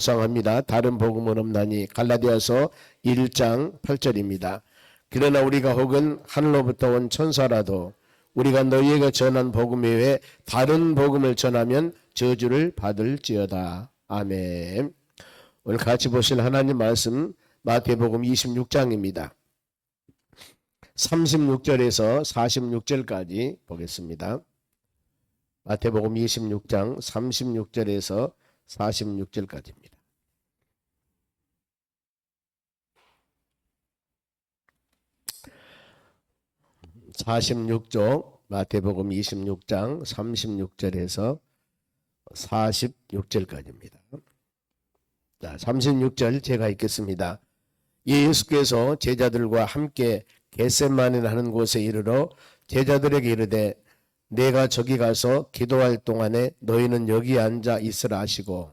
묵상합니다. 다른 복음은 없나니. 갈라디아서 1장 8절입니다. 그러나 우리가 혹은 하늘로부터 온 천사라도 우리가 너희에게 전한 복음 외에 다른 복음을 전하면 저주를 받을지어다. 아멘. 오늘 같이 보실 하나님 말씀 마태복음 26장입니다. 36절에서 46절까지 보겠습니다. 마태복음 26장 36절에서 46절까지입니다. (46쪽) 마태복음 26장 36절에서 46절까지입니다. 자, 36절 제가 읽겠습니다. 예수께서 제자들과 함께 겟세마네 하는 곳에 이르러 제자들에게 이르되 내가 저기 가서 기도할 동안에 너희는 여기 앉아 있으라 하시고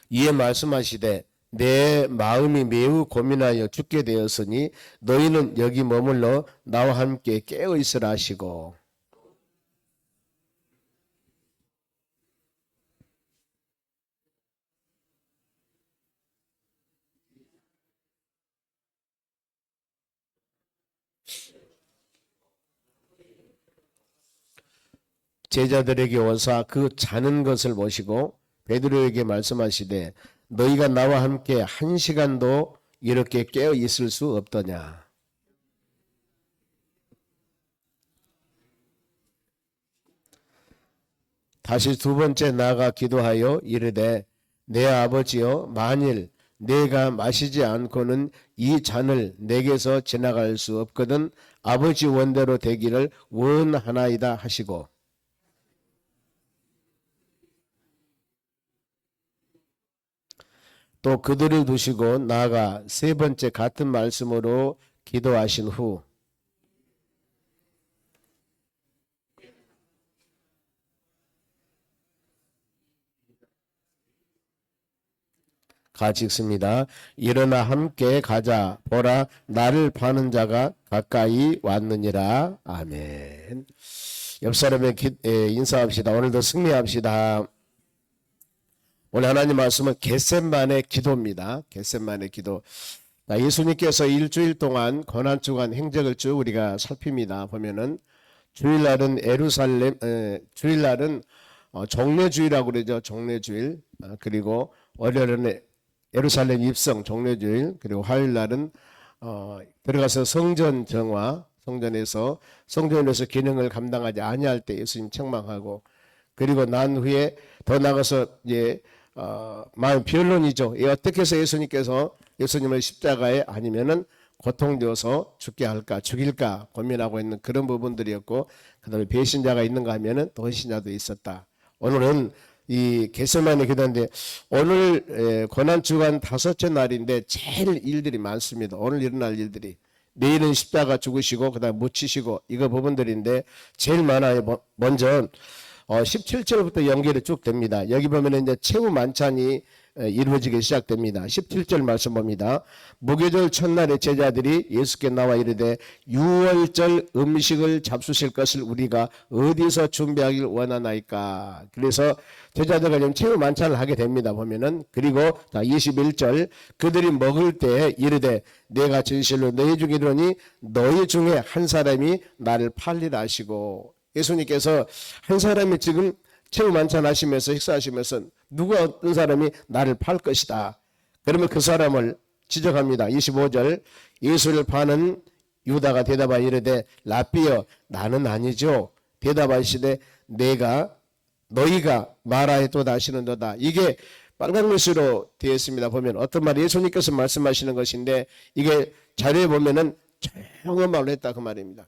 이에 말씀하시되 내 마음이 매우 고민하여 죽게 되었으니 너희는 여기 머물러 나와 함께 깨어 있으라 하시고 제자들에게 오사 그 자는 것을 보시고 베드로에게 말씀하시되 너희가 나와 함께 한 시간도 이렇게 깨어 있을 수 없더냐. 다시 두 번째 나아가 기도하여 이르되 내 아버지여 만일 내가 마시지 않고는 이 잔을 내게서 지나갈 수 없거든 아버지 원대로 되기를 원하나이다 하시고 또 그들을 두시고 나아가 세 번째 같은 말씀으로 기도하신 후 같이 읽습니다. 일어나 함께 가자. 보라 나를 파는 자가 가까이 왔느니라. 아멘. 옆 사람에게 인사합시다. 오늘도 승리합시다. 오늘 하나님 말씀은 겟세마네 기도입니다. 겟세마네 기도. 예수님께서 일주일 동안 고난주간 행적을 쭉 우리가 살핍니다. 보면은 주일날은 주일날은 종례주일이라고 그러죠. 종례주일. 그리고 월요일은 예루살렘 입성 종례주일. 그리고 화요일날은 들어가서 성전 정화, 성전에서 기능을 감당하지 아니할 때 예수님 책망하고 그리고 난 후에 더 나가서 이제 마음 변론이죠. 어떻게 해서 예수님을 십자가에 아니면은 고통되어서 죽게 할까 죽일까 고민하고 있는 그런 부분들이었고 그다음에 배신자가 있는가 하면은 또 헌신자도 있었다. 오늘은 이 겟세마네 기도인데 오늘 고난주간 5째 날인데 제일 일들이 많습니다. 오늘 일어날 일들이 내일은 십자가 죽으시고 그다음에 묻히시고 이거 부분들인데 제일 많아요. 먼저 17절부터 연결이 쭉 됩니다. 여기 보면 이제 최후 만찬이 이루어지기 시작됩니다. 17절 말씀 봅니다. 무교절 첫날에 제자들이 예수께 나와 이르되 유월절 음식을 잡수실 것을 우리가 어디서 준비하길 원하나이까. 그래서 제자들과 좀 최후 만찬을 하게 됩니다. 보면은 그리고 21절 그들이 먹을 때 이르되 내가 진실로 너희 중에 이르니 너희 중에 한 사람이 나를 팔리라 하시고 예수님께서 한 사람이 지금 최후 만찬 하시면서 식사하시면서 누가 어떤 사람이 나를 팔 것이다. 그러면 그 사람을 지적합니다. 25절 예수를 파는 유다가 대답하여 이르되 라삐여 나는 아니죠. 대답하시되 너희가 말하였도다 하시는도다. 이게 빨간 글씨로 되어 있습니다. 보면 어떤 말 예수님께서 말씀하시는 것인데 이게 자료에 보면은 조용한 말로 했다 그 말입니다.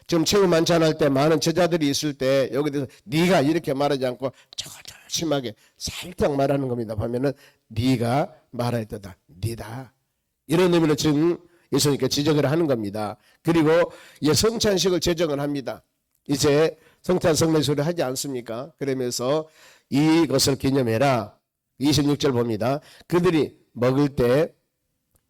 지금 최후 만찬할 때 많은 제자들이 있을 때 여기 대해서 네가 이렇게 말하지 않고 조심하게 살짝 말하는 겁니다. 보면은 네가 말하였다. 네다. 이런 의미로 지금 예수님께 지적을 하는 겁니다. 그리고 성찬식을 제정을 합니다. 이제 성찬 성례식을 하지 않습니까? 그러면서 이것을 기념해라. 26절 봅니다. 그들이 먹을 때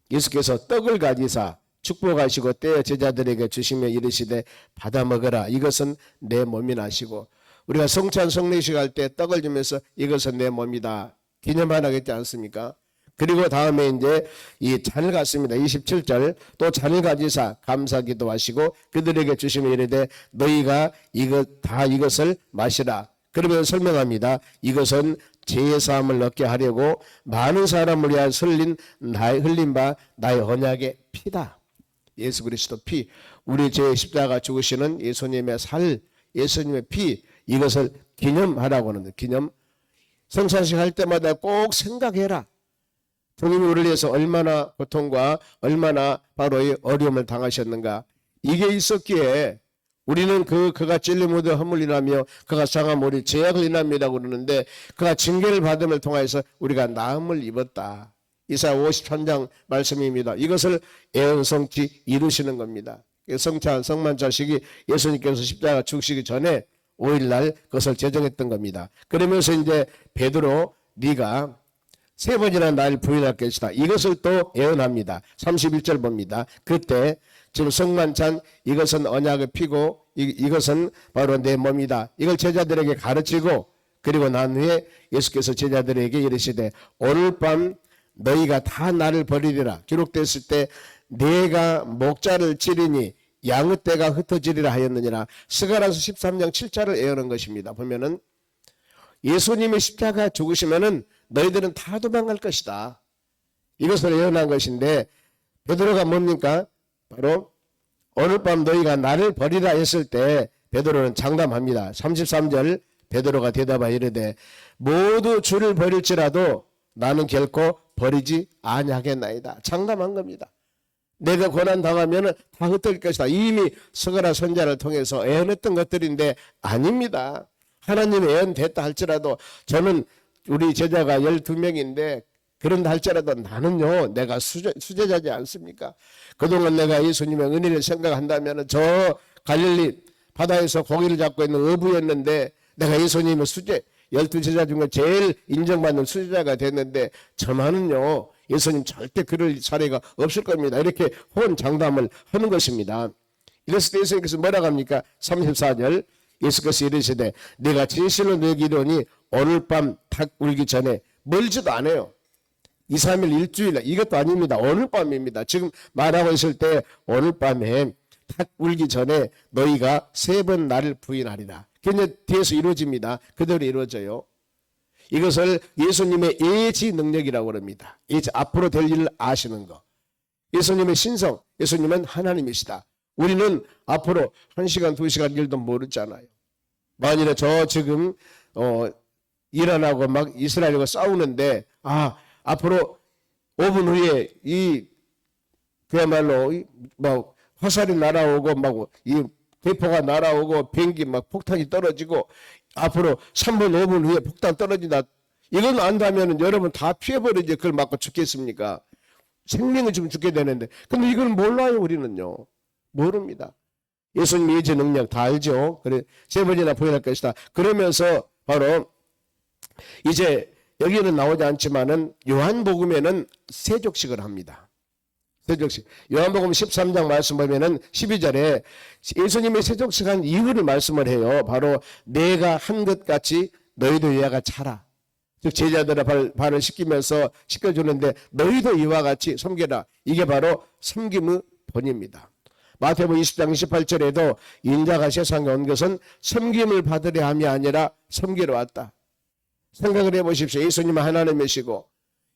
예수께서 떡을 가지사 축복하시고 떼어 제자들에게 주시며 이르시되 받아 먹으라 이것은 내 몸이라 하시고 우리가 성찬 성례식 할 때 떡을 주면서 이것은 내 몸이다 기념하라겠지 않습니까? 그리고 다음에 이제 이 잔을 갖습니다. 27절 또 잔을 가지사 감사기도 하시고 그들에게 주시며 이르되 너희가 이것을 마시라. 그러면 설명합니다. 이것은 죄의 사함을 얻게 하려고 많은 사람을 위하여 흘린 바 나의 언약의 피다. 예수 그리스도 피, 우리 죄의 십자가 죽으시는 예수님의 살, 예수님의 피, 이것을 기념하라고 하는데, 기념. 성찬식 할 때마다 꼭 생각해라. 주님이 우리를 위해서 얼마나 고통과 얼마나 바로 이 어려움을 당하셨는가. 이게 있었기에 우리는 그가 찔림으로 허물 인하며 그가 상함으로 우리 죄악을 인합니다고 그러는데, 그가 징계를 받음을 통하여서 우리가 나음을 입었다. 이사야 53장 말씀입니다. 이것을 애언성치 이루시는 겁니다. 성찬 성만찬식이 예수님께서 십자가 죽으시기 전에 5일날 그것을 제정했던 겁니다. 그러면서 이제 베드로 네가 3번이나 날 부인할 것이다. 이것을 또 예언합니다. 31절 봅니다. 그때 지금 성만찬 이것은 언약을 피고 이것은 바로 내 몸이다. 이걸 제자들에게 가르치고 그리고 난 후에 예수께서 제자들에게 이르시되 오늘 밤 너희가 다 나를 버리리라. 기록됐을 때 내가 목자를 치리니 양의 떼가 흩어지리라 하였느니라. 스가랴서 13장 7절을 예언한 것입니다. 보면은 예수님의 십자가 죽으시면은 너희들은 다 도망갈 것이다. 이것을 예언한 것인데 베드로가 뭡니까? 바로 오늘 밤 너희가 나를 버리라 했을 때 베드로는 장담합니다. 33절 베드로가 대답하여 이르되 모두 주를 버릴지라도 나는 결코 버리지 아니하겠나이다. 장담한 겁니다. 내가 고난 당하면 다 흩어질 것이다. 이미 스가랴 선지자를 통해서 예언했던 것들인데 아닙니다. 하나님의 예언됐다 할지라도 저는 우리 제자가 12명인데 그런다 할지라도 나는요 내가 수제자지 않습니까? 그동안 내가 예수님의 은혜를 생각한다면 저 갈릴리 바다에서 고기를 잡고 있는 어부였는데 내가 예수님의 12제자 중에 제일 인정받는 수제자가 됐는데 저만은요 예수님 절대 그럴 사례가 없을 겁니다. 이렇게 호언장담을 하는 것입니다. 이랬을 때 예수님께서 뭐라고 합니까? 34절 예수께서 이르시되 내가 진실로 너에게 이르노니 오늘 밤 닭 울기 전에 멀지도 않아요. 2, 3일 일주일 이것도 아닙니다. 오늘 밤입니다. 지금 말하고 있을 때 오늘 밤에 닭 울기 전에 너희가 3번 나를 부인하리라. 그게 뒤에서 이루어집니다. 그대로 이루어져요. 이것을 예수님의 예지 능력이라고 합니다. 예지, 앞으로 될 일을 아시는 거. 예수님의 신성, 예수님은 하나님이시다. 우리는 앞으로 1시간, 2시간 일도 모르잖아요. 만일에 저 지금 이란하고 막 이스라엘과 싸우는데 앞으로 5분 후에 그야말로 뭐 화살이 날아오고 막 이 대포가 날아오고 비행기 막 폭탄이 떨어지고 앞으로 3분 5분 후에 폭탄 떨어진다. 이건 안다면 여러분 다 피해버리지. 그걸 맞고 죽겠습니까? 생명을 지금 죽게 되는데. 근데 이걸 몰라요. 우리는요. 모릅니다. 예수님 예지 능력 다 알죠. 그래 3번이나 부인할 것이다. 그러면서 바로 이제 여기는 나오지 않지만은 요한복음에는 세족식을 합니다. 세족식. 요한복음 13장 말씀 보면은 12절에 예수님이 세족식한 이유를 말씀을 해요. 바로 내가 한 것 같이 너희도 이와 같이 하라. 즉 제자들의 발을 씻기면서 씻겨주는데 너희도 이와 같이 섬겨라. 이게 바로 섬김의 본입니다. 마태복음 20장 28절에도 인자가 세상에 온 것은 섬김을 받으려 함이 아니라 섬기러 왔다. 생각을 해보십시오. 예수님은 하나님이시고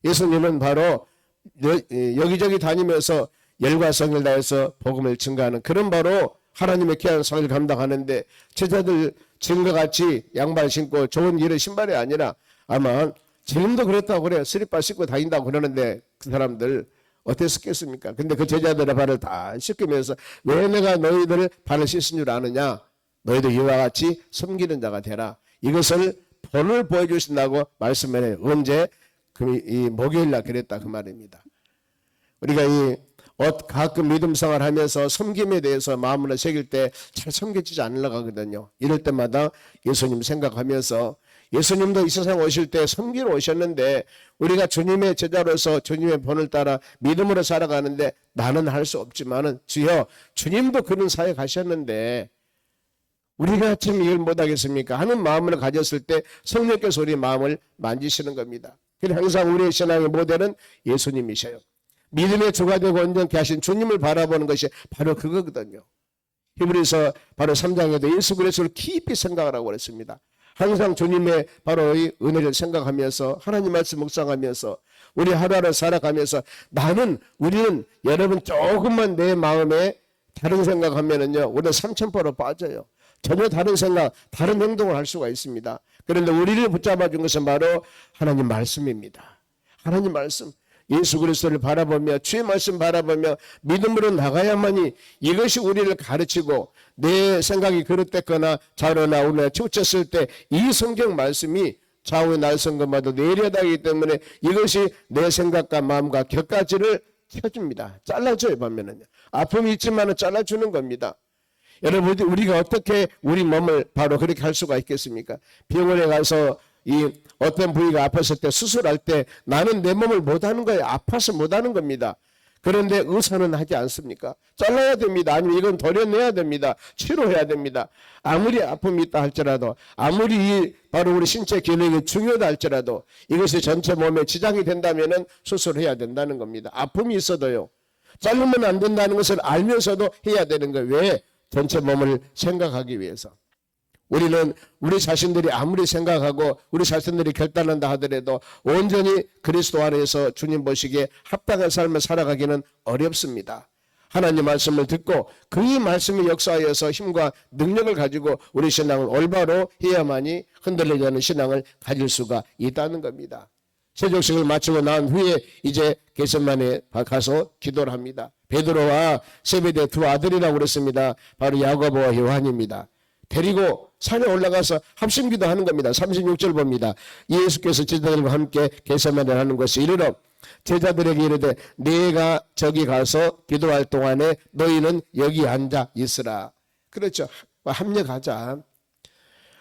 예수님은 바로 여기저기 다니면서 열과 성을 다해서 복음을 증거하는 그런 바로 하나님의 귀한 상을 감당하는데 제자들 지금과 같이 양발 신고 좋은 일의 신발이 아니라 아마 지금도 그렇다고 그래요. 스리퍼 신고 다닌다고 그러는데 그 사람들 어땠겠습니까? 근데 그 제자들의 발을 다 씻기면서 왜 내가 너희들 발을 씻은 줄 아느냐? 너희도 이와 같이 섬기는 자가 되라. 이것을 본을 보여주신다고 말씀을 해요. 언제? 이 목요일날 그랬다 그 말입니다. 우리가 가끔 믿음생활 하면서 섬김에 대해서 마음을 새길 때 잘 섬겨지지 않으려고 하거든요. 이럴 때마다 예수님 생각하면서 예수님도 이 세상 오실 때 섬기러 오셨는데 우리가 주님의 제자로서 주님의 본을 따라 믿음으로 살아가는데 나는 할 수 없지만은 주여 주님도 그런 사회 가셨는데 우리가 지금 이걸 못하겠습니까? 하는 마음을 가졌을 때 성령께서 우리 마음을 만지시는 겁니다. 그래서 항상 우리의 신앙의 모델은 예수님이셔요. 믿음의 주가 되고 온전케 하신 주님을 바라보는 것이 바로 그거거든요. 히브리서 바로 3장에도 예수 그리스도를 깊이 생각하라고 그랬습니다. 항상 주님의 바로 이 은혜를 생각하면서 하나님 말씀 묵상하면서 우리 하루하루 살아가면서 우리는 여러분 조금만 내 마음에 다른 생각하면은요 우리는 삼천포로 빠져요. 전혀 다른 생각, 다른 행동을 할 수가 있습니다. 그런데 우리를 붙잡아 준 것은 바로 하나님 말씀입니다. 하나님 말씀, 예수 그리스도를 바라보며 주의 말씀 바라보며 믿음으로 나가야만이 이것이 우리를 가르치고 내 생각이 그릇됐거나 좌로나 우로나 치우쳤을 때 이 성경 말씀이 좌우의 날성검마도 내려다기 때문에 이것이 내 생각과 마음과 격가지를 켜줍니다. 잘라줘요. 보면은 아픔이 있지만 잘라주는 겁니다. 여러분 우리가 어떻게 우리 몸을 바로 그렇게 할 수가 있겠습니까? 병원에 가서 이 어떤 부위가 아팠을 때 수술할 때 나는 내 몸을 못하는 거예요. 아파서 못하는 겁니다. 그런데 의사는 하지 않습니까? 잘라야 됩니다. 아니면 이건 도려내야 됩니다. 치료해야 됩니다. 아무리 아픔이 있다 할지라도 아무리 바로 우리 신체 기능이 중요하다 할지라도 이것이 전체 몸에 지장이 된다면 수술해야 된다는 겁니다. 아픔이 있어도요. 자르면 안 된다는 것을 알면서도 해야 되는 거예요. 왜? 전체 몸을 생각하기 위해서. 우리는 우리 자신들이 아무리 생각하고 우리 자신들이 결단한다 하더라도 온전히 그리스도 안에서 주님 보시기에 합당한 삶을 살아가기는 어렵습니다. 하나님 말씀을 듣고 그 말씀이 역사하여서 힘과 능력을 가지고 우리 신앙을 올바로 해야만이 흔들리지 않는 신앙을 가질 수가 있다는 겁니다. 세족식을 마치고 난 후에 이제 겟세마네에 가서 기도를 합니다. 베드로와 세베대 두 아들이라고 그랬습니다. 바로 야고보와 요한입니다. 데리고 산에 올라가서 합심기도 하는 겁니다. 36절 봅니다. 예수께서 제자들과 함께 겟세마네를 하는 것이 이르러 제자들에게 이르되 내가 저기 가서 기도할 동안에 너희는 여기 앉아 있으라. 그렇죠. 합력하자.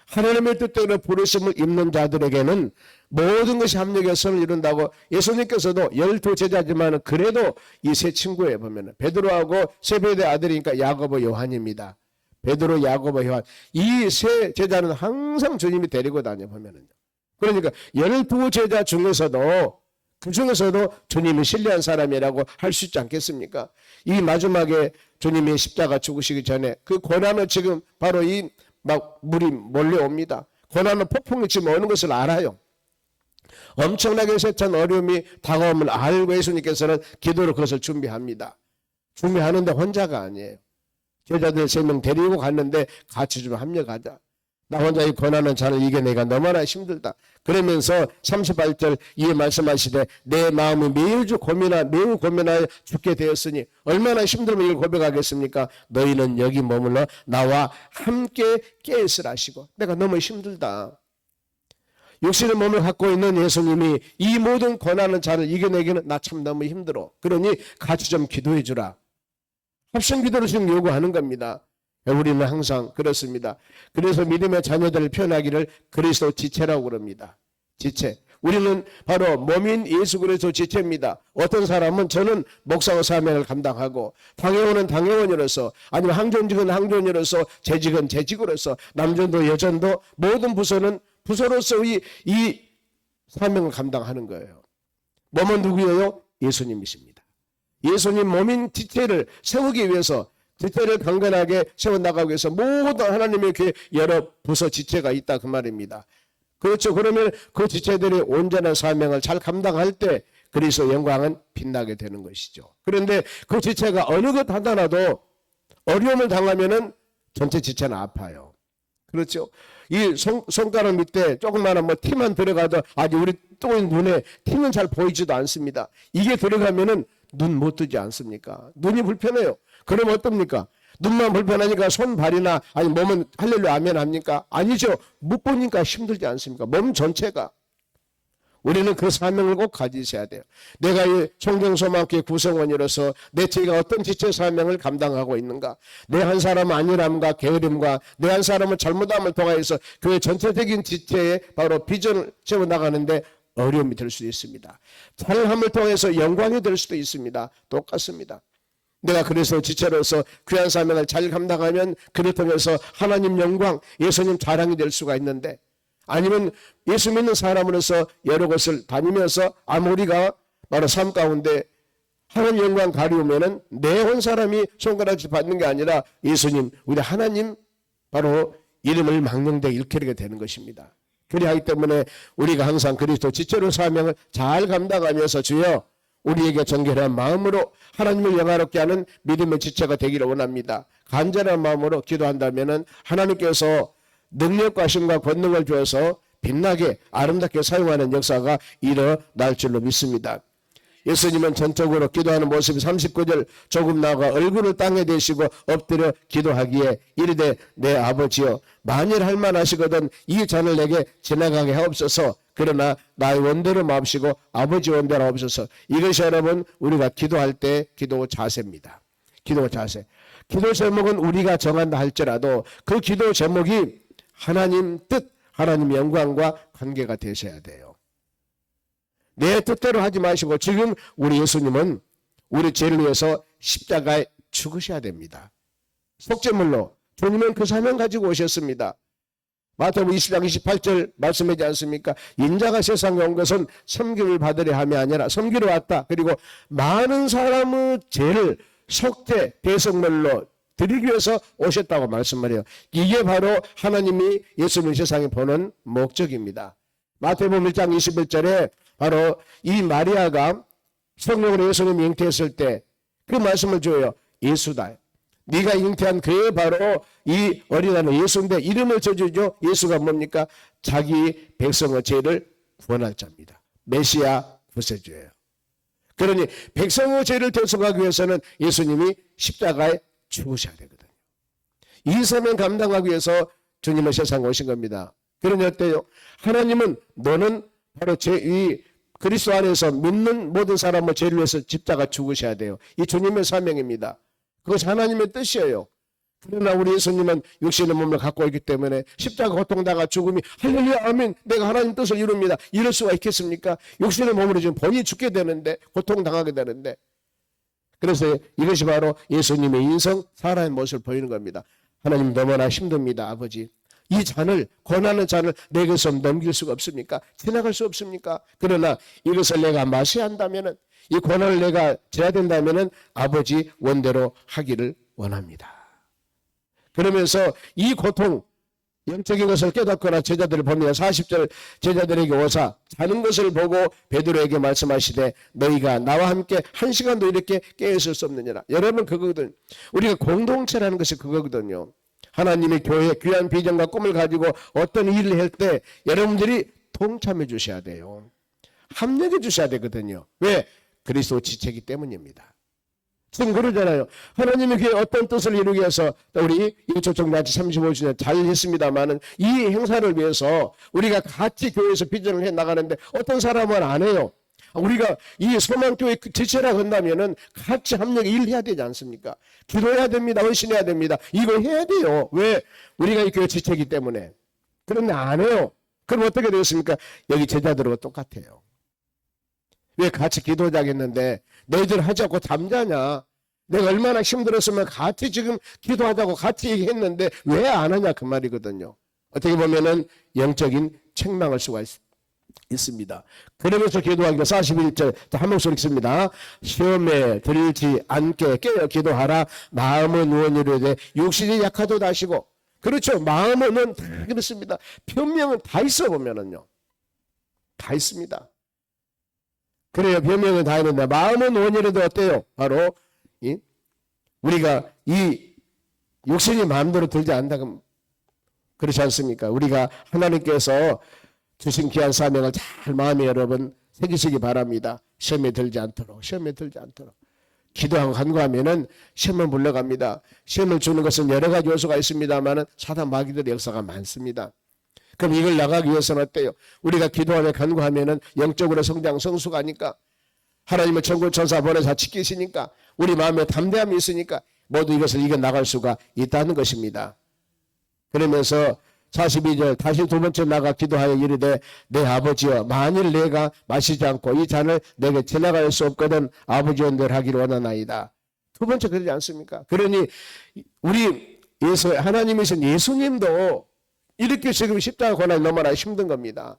하나님의 뜻대로 부르심을 입는 자들에게는 모든 것이 합력의 선을 이룬다고 예수님께서도 12제자지만 그래도 이 세 친구에 보면 베드로하고 세베대 아들이니까 야고보 요한입니다. 베드로 야고보 요한 이 세 제자는 항상 주님이 데리고 다녀 보면은요. 그러니까 12제자 중에서도 그 중에서도 주님이 신뢰한 사람이라고 할 수 있지 않겠습니까? 이 마지막에 주님이 십자가 죽으시기 전에 그 고난을 지금 바로 이 막 물이 몰려옵니다. 고난은 폭풍이 지금 오는 것을 알아요. 엄청나게 세찬 어려움이 다가오면 알고 예수님께서는 기도로 그것을 준비합니다. 준비하는데 혼자가 아니에요. 제자들 3명 데리고 갔는데 같이 좀 합력하자. 나 혼자 이 고난은 잘 이겨내기가 너무나 힘들다. 그러면서 38절 이에 말씀하시되 내 마음이 매우 고민하여 죽게 되었으니 얼마나 힘들면 이걸 고백하겠습니까? 너희는 여기 머물러 나와 함께 깨있으라 하시고 내가 너무 힘들다. 육신의 몸을 갖고 있는 예수님이 이 모든 고난은 잘 이겨내기는 나 참 너무 힘들어. 그러니 같이 좀 기도해 주라. 합심 기도를 지금 요구하는 겁니다. 우리는 항상 그렇습니다. 그래서 믿음의 자녀들을 표현하기를 그리스도 지체라고 그럽니다. 지체. 우리는 바로 몸인 예수 그리스도 지체입니다. 어떤 사람은 저는 목사의 사명을 감당하고 당회원은 당회원으로서 아니면 항존직은 항존으로서 재직은 재직으로서 남전도 여전도 모든 부서는 부서로서 이 사명을 감당하는 거예요. 몸은 누구예요? 예수님이십니다. 예수님 몸인 지체를 세우기 위해서 지체를 강건하게 세워나가기 위해서 모든 하나님의 교회 여러 부서 지체가 있다 그 말입니다. 그렇죠. 그러면 그 지체들이 온전한 사명을 잘 감당할 때 그리스도 영광은 빛나게 되는 것이죠. 그런데 그 지체가 어느 것 하나라도 어려움을 당하면은 전체 지체는 아파요. 그렇죠. 이 손가락 밑에 조그마한 티만 들어가도 아직 우리 또 눈에 티는 잘 보이지도 않습니다. 이게 들어가면은 눈 못 뜨지 않습니까? 눈이 불편해요. 그럼 어떻습니까? 눈만 불편하니까 손, 발이나 아니 몸은 할렐루야 아멘 합니까? 아니죠. 못 보니까 힘들지 않습니까? 몸 전체가. 우리는 그 사명을 꼭 가지셔야 돼요. 내가 이 성경소망교회 구성원으로서 내 제가 어떤 지체 사명을 감당하고 있는가? 내 한 사람은 안일함과 게으름과 내 한 사람은 잘못함을 통하여서 교회 전체적인 지체의 바로 비전을 세워나가는데 어려움이 될 수 있습니다. 잘함을 통해서 영광이 될 수도 있습니다. 똑같습니다. 내가 그래서 지체로서 귀한 사명을 잘 감당하면 그를 통해서 하나님 영광, 예수님 자랑이 될 수가 있는데, 아니면 예수 믿는 사람으로서 여러 곳을 다니면서 우리가 바로 삶 가운데 하나님 영광 가리우면은 내 온 사람이 손가락질 받는 게 아니라 예수님, 우리 하나님 바로 이름을 망령되게 일컬게 되는 것입니다. 그리하기 때문에 우리가 항상 그리스도 지체로 사명을 잘 감당하면서 주여 우리에게 정결한 마음으로 하나님을 영화롭게 하는 믿음의 지체가 되기를 원합니다. 간절한 마음으로 기도한다면은 하나님께서 능력과 힘과 권능을 주어서 빛나게 아름답게 사용하는 역사가 일어날 줄로 믿습니다. 예수님은 전적으로 기도하는 모습이 39절 조금 나아가 얼굴을 땅에 대시고 엎드려 기도하기에 이르되 내 아버지여 만일 할만하시거든 이 잔을 내게 지나가게 하옵소서. 그러나 나의 원대로 마옵시고 아버지 원대로 하옵소서. 이것이 여러분 우리가 기도할 때 기도 자세입니다. 기도 자세. 기도 제목은 우리가 정한다 할지라도 그 기도 제목이 하나님 뜻, 하나님 영광과 관계가 되셔야 돼요. 내 뜻대로 하지 마시고 지금 우리 예수님은 우리 죄를 위해서 십자가에 죽으셔야 됩니다. 속죄물로 주님은 그 사명 가지고 오셨습니다. 마태복음 20장 28절 말씀하지 않습니까? 인자가 세상에 온 것은 섬김을 받으려 함이 아니라 섬기러 왔다. 그리고 많은 사람의 죄를 속죄 대속물로 드리기 위해서 오셨다고 말씀을 해요. 이게 바로 하나님이 예수님을 세상에 보는 목적입니다. 마태복음 1장 21절에 바로 이 마리아가 성령으로 예수님이 잉태했을 때 그 말씀을 줘요. 예수다. 네가 잉태한 그의 바로 이 어린 아들 예수인데 이름을 줘주죠. 예수가 뭡니까? 자기 백성의 죄를 구원할 자입니다. 메시아 구세주예요. 그러니 백성의 죄를 대속하기 위해서는 예수님이 십자가에 죽으셔야 되거든요. 이 사명 감당하기 위해서 주님은 세상에 오신 겁니다. 그러니 어때요? 하나님은 너는 바로 이 그리스도 안에서 믿는 모든 사람의 죄를 위해서 십자가 죽으셔야 돼요. 이 주님의 사명입니다. 그것이 하나님의 뜻이에요. 그러나 우리 예수님은 육신의 몸을 갖고 있기 때문에 십자가 고통당하 죽음이 할렐루야 아멘 내가 하나님 뜻을 이룹니다. 이럴 수가 있겠습니까? 육신의 몸으로 지금 본인이 죽게 되는데 고통당하게 되는데 그래서 이것이 바로 예수님의 인성 살아의 모습을 보이는 겁니다. 하나님 너무나 힘듭니다. 아버지 이 잔을 고난의 잔을 내게서 넘길 수가 없습니까? 지나갈 수 없습니까? 그러나 이것을 내가 마셔야 한다면은 이 고난을 내가 져야 된다면은 아버지 원대로 하기를 원합니다. 그러면서 이 고통 영적인 것을 깨닫거나 제자들을 보며 40절 제자들에게 오사 자는 것을 보고 베드로에게 말씀하시되 너희가 나와 함께 한 시간도 이렇게 깨어있을 수 없느니라. 여러분 그거거든요. 우리가 공동체라는 것이 그거거든요. 하나님의 교회 귀한 비전과 꿈을 가지고 어떤 일을 할 때 여러분들이 동참해 주셔야 돼요. 합력해 주셔야 되거든요. 왜? 그리스도 지체이기 때문입니다. 지금 그러잖아요. 하나님의 교회 어떤 뜻을 이루기 위해서 우리 일초청나치 35주년 잘 했습니다만은 이 행사를 위해서 우리가 같이 교회에서 비전을 해 나가는데 어떤 사람은 안 해요. 우리가 이 소망교회 지체라고 한다면은 같이 합력 일해야 되지 않습니까? 기도해야 됩니다. 헌신해야 됩니다. 이거 해야 돼요. 왜? 우리가 이 교회 지체이기 때문에. 그런데 안 해요. 그럼 어떻게 되겠습니까? 여기 제자들하고 똑같아요. 왜 같이 기도하자겠는데 너희들 하자고 잠자냐? 내가 얼마나 힘들었으면 같이 지금 기도하자고 같이 얘기했는데 왜 안 하냐 그 말이거든요. 어떻게 보면은 영적인 책망을 수가 있습니다. 그러면서 기도하기로 41절 한 목소리 읽습니다. 시험에 들지 않게 깨어 기도하라. 마음은 누워니로되 육신이 약하도다 하시고. 그렇죠. 마음은 다 그렇습니다. 변명은 다 있어 보면은요. 다 있습니다. 그래요. 변명은 다 있는데 마음은 원이라도 어때요? 바로 우리가 이 육신이 마음대로 들지 않는다 그럼 그렇지 않습니까? 우리가 하나님께서 주신 귀한 사명을 잘 마음에 여러분 새기시기 바랍니다. 시험에 들지 않도록. 기도하고 간구하면은 시험을 물러갑니다. 시험을 주는 것은 여러 가지 요소가 있습니다만은 사단 마귀들의 역사가 많습니다. 그럼 이걸 나가기 위해서는 어때요? 우리가 기도하며 간구하면은 영적으로 성장 성숙하니까 하나님의 천군 천사 보내사 지키시니까 우리 마음에 담대함이 있으니까 모두 이것을 이겨 나갈 수가 있다는 것입니다. 그러면서 42절 다시 두 번째 나가 기도하여 이르되 내 아버지여 만일 내가 마시지 않고 이 잔을 내게 지나갈 수 없거든 아버지 원대로 하기를 원하나이다. 두 번째 그러지 않습니까? 그러니 우리 하나님이신 예수님도 이렇게 지금 십자가 고난이 너무나 힘든 겁니다.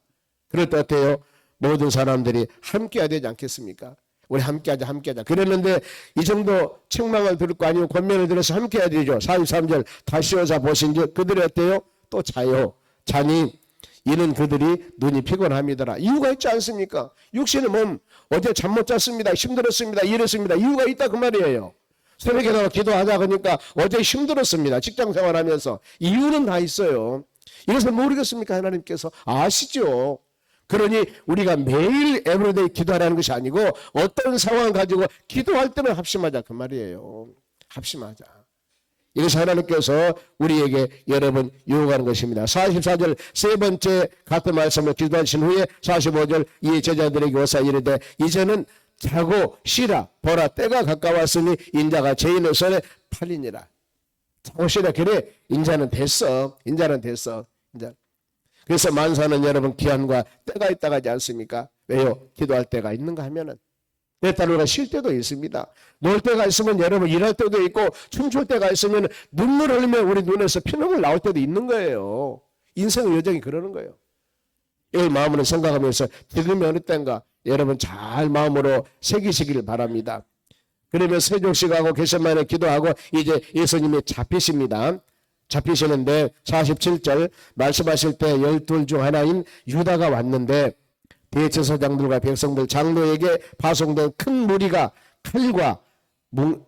그럴 때 어때요? 모든 사람들이 함께 해야 되지 않겠습니까? 우리 함께하자. 그랬는데 이 정도 책망을 들을 거 아니면 권면을 들어서 함께해야 되죠. 43절 다시 오자 보신즉 그들이 어때요? 또 자요. 자니 이는 그들이 눈이 피곤함이더라. 이유가 있지 않습니까? 육신의 몸 어제 잠 못 잤습니다. 힘들었습니다. 이랬습니다. 이유가 있다 그 말이에요. 새벽에 나와 기도하자 그러니까 어제 힘들었습니다. 직장 생활하면서 이유는 다 있어요. 이것을 모르겠습니까? 하나님께서 아시죠. 그러니 우리가 매일 에브리데이 기도하라는 것이 아니고 어떤 상황을 가지고 기도할 때는 합심하자 그 말이에요. 합심하자. 이것이 하나님께서 우리에게 여러 번 유혹하는 것입니다. 44절 세 번째 같은 말씀을 기도하신 후에 45절 이 제자들에게 오사 이르되 이제는 자고 쉬라. 보라 때가 가까웠으니 인자가 죄인의 손에 팔리니라. 자고 쉬라. 그래 인자는 됐어. 그래서 만사는 여러분 기한과 때가 있다고 하지 않습니까? 왜요? 기도할 때가 있는가 하면은 내 딸과 쉴 때도 있습니다. 놀 때가 있으면 여러분 일할 때도 있고 춤출 때가 있으면 눈물 흘리면 우리 눈에서 피눈물 나올 때도 있는 거예요. 인생의 여정이 그러는 거예요. 이걸 마음으로 생각하면서 지금이 어느 때인가 여러분 잘 마음으로 새기시길 바랍니다. 그러면 세족식하고 겟세마네 기도하고 이제 예수님이 잡히십니다. 잡히시는데 47절 말씀하실 때 12 중 하나인 유다가 왔는데 대제사장들과 백성들 장로에게 파송된 큰 무리가 칼과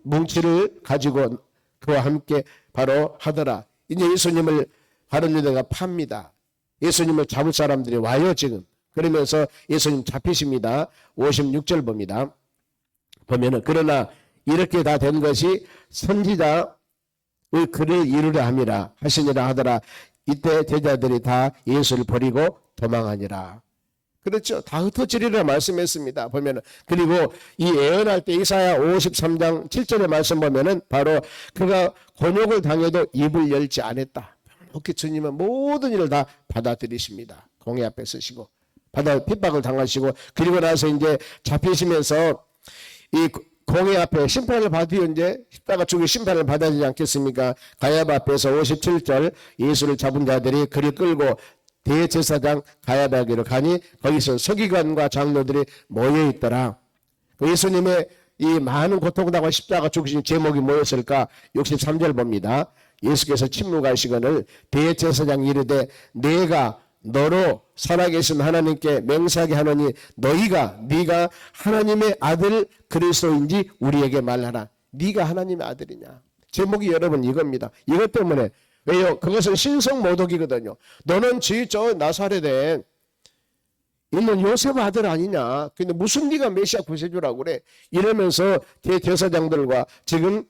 뭉치를 가지고 그와 함께 바로 하더라. 이제 예수님을 바른 유다가 팝니다. 예수님을 잡을 사람들이 와요 지금. 그러면서 예수님 잡히십니다. 56절 봅니다. 보면은 그러나 이렇게 다 된 것이 선지자의 글을 이루려 함이라 하시니라 하더라. 이때 제자들이 다 예수를 버리고 도망하니라. 그렇죠. 다 흩어지리라 말씀했습니다. 보면은 그리고 이 예언할 때 이사야 53장 7절의 말씀 보면은 바로 그가 곤욕을 당해도 입을 열지 않았다. 이렇게 주님은 모든 일을 다 받아들이십니다. 공의 앞에 서시고 핍박을 당하시고 그리고 나서 이제 잡히시면서 이 공의 앞에 심판을 받으려 이제 십자가 죽의 심판을 받아야 되지 않겠습니까? 가야바 앞에서 57절 예수를 잡은 자들이 그를 끌고 대제사장 가야바에게로 가니 거기서 서기관과 장로들이 모여 있더라. 예수님의 이 많은 고통당한 십자가 죽으신 제목이 뭐였을까? 63절 봅니다. 예수께서 침묵하시거늘 대제사장이 이르되 내가 너로 살아계신 하나님께 맹세하게 하노니 네가 하나님의 아들 그리스도인지 우리에게 말하라. 네가 하나님의 아들이냐. 제목이 여러분 이겁니다. 이것 때문에 왜요? 그것은 신성모독이거든요. 너는 저 나사렛에 있는 요셉 아들 아니냐. 근데 무슨 네가 메시아 구세주라고 그래. 이러면서 대제사장들과 지금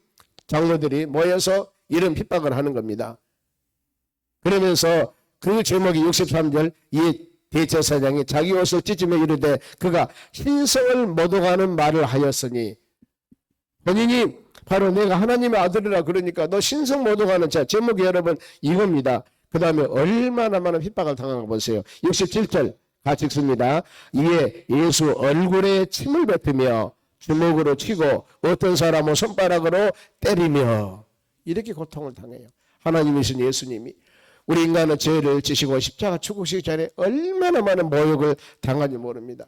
장로들이 모여서 이런 핍박을 하는 겁니다. 그러면서 그 제목이 63절 이 대제사장이 자기 옷을 찢으며 이르되 그가 신성을 모독하는 말을 하였으니 본인이 바로 내가 하나님의 아들이라 그러니까 너 신성 모독하는 자 제목이 여러분 이겁니다. 그 다음에 얼마나 많은 핍박을 당한 거 보세요. 67절 같이 읽습니다. 이에 예수 얼굴에 침을 뱉으며 주먹으로 치고 어떤 사람은 손가락으로 때리며 이렇게 고통을 당해요. 하나님이신 예수님이 우리 인간의 죄를 지시고 십자가 죽으시기 전에 얼마나 많은 모욕을 당한지 모릅니다.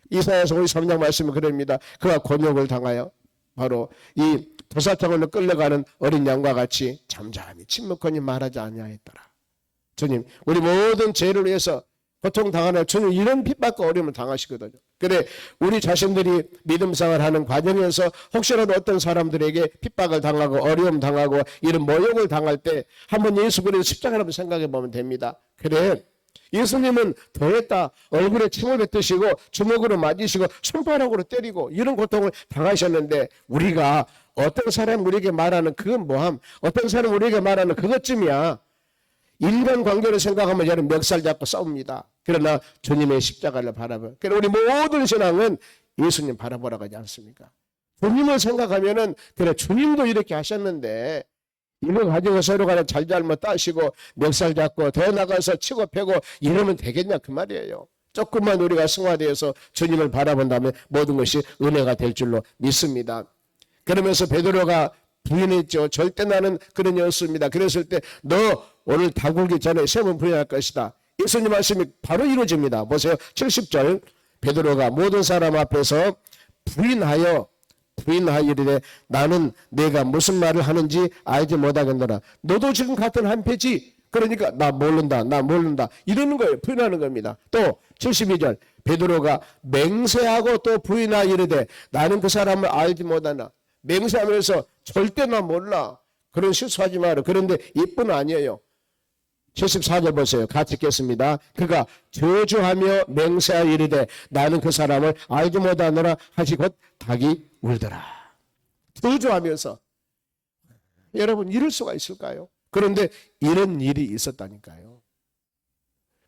이사야서 53장 말씀이 그럽니다. 그가 곤욕을 당하여 바로 이 도사장으로 끌려가는 어린 양과 같이 잠잠히 침묵하니 말하지 아니하였더라. 주님 우리 모든 죄를 위해서 고통당하는 주님 이런 핍박과 어려움을 당하시거든요. 그래 우리 자신들이 믿음생활 하는 과정에서 혹시라도 어떤 사람들에게 핍박을 당하고 어려움 당하고 이런 모욕을 당할 때 한번 예수 그리스도 십자가를 한번 생각해 보면 됩니다. 그래 예수님은 더했다. 얼굴에 침을 뱉으시고 주먹으로 맞으시고 손바닥으로 때리고 이런 고통을 당하셨는데 우리가 어떤 사람 우리에게 말하는 그건 뭐함? 어떤 사람 우리에게 말하는 그것쯤이야. 인간 관계를 생각하면 여러분 멱살 잡고 싸웁니다. 그러나 주님의 십자가를 바라보면 그러나 우리 모든 신앙은 예수님 바라보라고 하지 않습니까? 주님을 생각하면은 그래 주님도 이렇게 하셨는데 이거 가지고 서로 간에 잘잘못 따시고 멱살 잡고 더 나가서 치고 패고 이러면 되겠냐 그 말이에요. 조금만 우리가 승화되어서 주님을 바라본다면 모든 것이 은혜가 될 줄로 믿습니다. 그러면서 베드로가 부인했죠. 절대 나는 그런 였습니다. 그랬을 때 너 오늘 다굴기 전에 3번 부인할 것이다. 예수님 말씀이 바로 이루어집니다. 보세요. 70절 베드로가 모든 사람 앞에서 부인하여 이르되 나는 내가 무슨 말을 하는지 알지 못하겠노라. 너도 지금 같은 한패지. 그러니까 나 모른다 이러는 거예요. 부인하는 겁니다. 또 72절 베드로가 맹세하고 또 부인하여 이르되 나는 그 사람을 알지 못하나. 맹세하면서 절대 나 몰라. 그런 실수하지 마라. 그런데 이뿐 아니에요. 74절 보세요. 같이 읽겠습니다. 그가 저주하며 맹세하여 이르되 나는 그 사람을 알지 못하노라 하시 곧 닭이 울더라. 저주하면서. 여러분 이럴 수가 있을까요? 그런데 이런 일이 있었다니까요.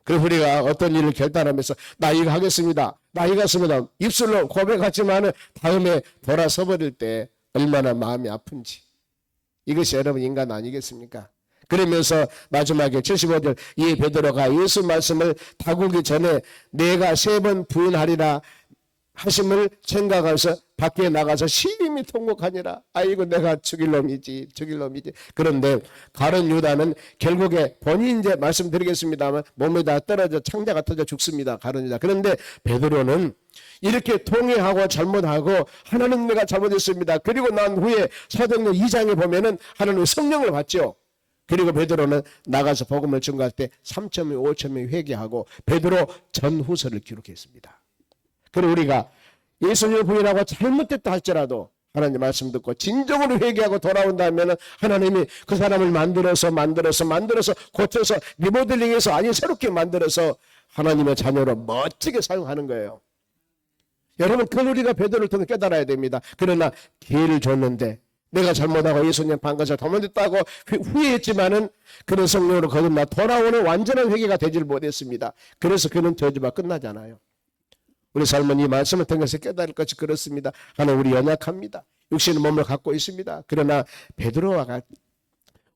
그래서 우리가 어떤 일을 결단하면서 나 이거 하겠습니다. 나 이거 하겠습니다. 입술로 고백하지만 다음에 돌아서 버릴 때 얼마나 마음이 아픈지. 이것이 여러분 인간 아니겠습니까? 그러면서 마지막에 75절 이 베드로가 예수 말씀을 다구기 전에 내가 3번 부인하리라 하심을 생각해서 밖에 나가서 심히 통곡하니라. 아이고 내가 죽일 놈이지. 그런데 가룟 유다는 결국에 본인 이제 말씀드리겠습니다만 몸에다 떨어져 창자가 터져 죽습니다. 가룟 유다. 그런데 베드로는 이렇게 통회하고 잘못하고 하나님 내가 잘못했습니다. 그리고 난 후에 사도행전 2장에 보면은 하나님 성령을 받죠. 그리고 베드로는 나가서 복음을 전가할 때 3,000명 5,000명이 회개하고 베드로 전후서를 기록했습니다. 그리고 우리가 예수님을 부인하고 잘못됐다 할지라도 하나님 말씀 듣고 진정으로 회개하고 돌아온다면 하나님이 그 사람을 만들어서 고쳐서 리모델링해서 아니 새롭게 만들어서 하나님의 자녀로 멋지게 사용하는 거예요. 여러분 그걸 우리가 베드로를 통해 깨달아야 됩니다. 그러나 기회를 줬는데 내가 잘못하고 예수님 반가서 잘못했다고 후회했지만은 그런 성령으로 거듭나 돌아오는 완전한 회개가 되질 못했습니다. 그래서 그는 저주가 끝나잖아요. 우리 삶은 이 말씀을 통해서 깨달을 것이 그렇습니다. 하나님 우리 연약합니다. 육신의 몸을 갖고 있습니다. 그러나 베드로와 같이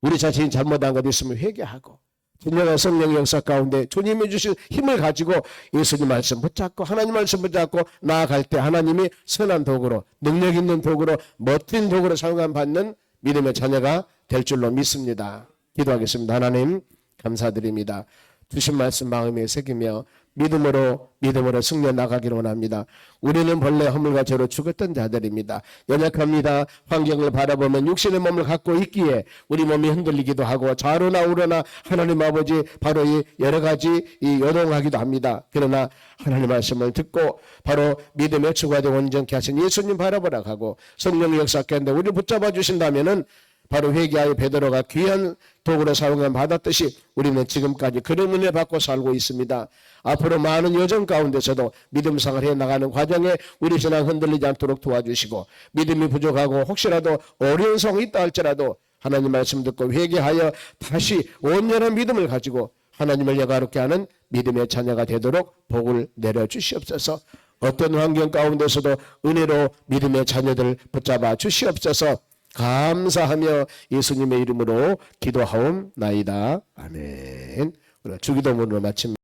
우리 자신이 잘못한 것 있으면 회개하고 진정한 성령의 역사 가운데 주님이 주신 힘을 가지고 예수님 말씀 붙잡고 하나님 말씀 붙잡고 나아갈 때 하나님이 선한 도구로 능력 있는 도구로 멋진 도구로 사용함 받는 믿음의 자녀가 될 줄로 믿습니다. 기도하겠습니다. 하나님 감사드립니다. 주신 말씀 마음에 새기며 믿음으로 승려 나가기를 원합니다. 우리는 본래 허물과 죄로 죽었던 자들입니다. 연약합니다. 환경을 바라보면 육신의 몸을 갖고 있기에 우리 몸이 흔들리기도 하고 좌로나 우로나 하나님 아버지 바로 이 여러 가지 요동하기도 합니다. 그러나 하나님 말씀을 듣고 바로 믿음의 추구하되 온전케 하신 예수님 바라보라 하고 성령의 역사 가운데 우리를 붙잡아 주신다면은 바로 회개하여 베드로가 귀한 도구로 사용을 받았듯이 우리는 지금까지 그런 은혜 받고 살고 있습니다. 앞으로 많은 여정 가운데서도 믿음 생활 해나가는 과정에 우리 신앙 흔들리지 않도록 도와주시고 믿음이 부족하고 혹시라도 어려운 상황이 있다 할지라도 하나님 말씀 듣고 회개하여 다시 온전한 믿음을 가지고 하나님을 영화롭게 하는 믿음의 자녀가 되도록 복을 내려주시옵소서. 어떤 환경 가운데서도 은혜로 믿음의 자녀들 붙잡아 주시옵소서. 감사하며 예수님의 이름으로 기도하옵나이다. 아멘. 주기도문으로 마칩니다.